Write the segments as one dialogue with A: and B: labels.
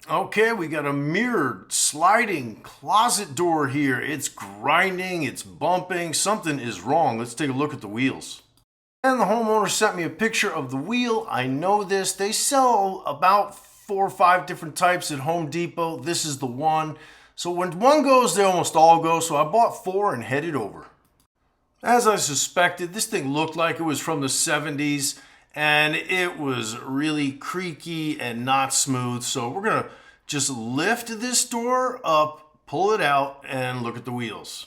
A: Okay, we got a mirrored sliding closet door here. It's grinding, it's bumping, something is wrong. Let's take a look at the wheels. And the homeowner sent me a picture of the wheel. I know this. They sell about 4 or 5 different types at Home Depot. This is the one. So when one goes, they almost all go. So I bought 4 and headed over. As I suspected, this thing looked like it was from the 70s and it was really creaky and not smooth. So we're going to just lift this door up, pull it out, and look at the wheels.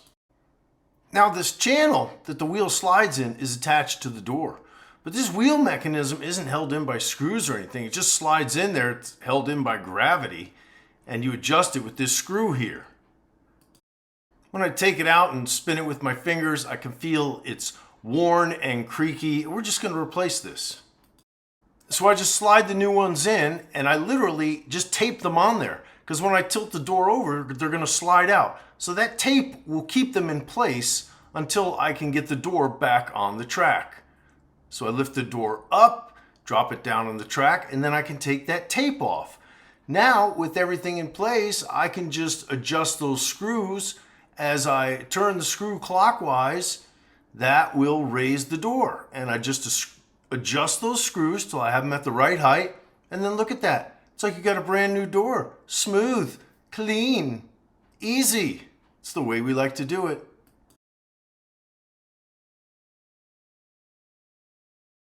A: Now this channel that the wheel slides in is attached to the door. But this wheel mechanism isn't held in by screws or anything. It just slides in there. It's held in by gravity. And you adjust it with this screw here. When I take it out and spin it with my fingers, I can feel it's worn and creaky. We're just going to replace this. So I just slide the new ones in and I literally just tape them on there because when I tilt the door over, they're going to slide out. So that tape will keep them in place until I can get the door back on the track. So I lift the door up, drop it down on the track, and then I can take that tape off. Now, with everything in place, I can just adjust those screws. As I turn the screw clockwise, that will raise the door. And I just adjust those screws till I have them at the right height. And then look at that. It's like you got a brand new door. Smooth, clean, easy. It's the way we like to do it.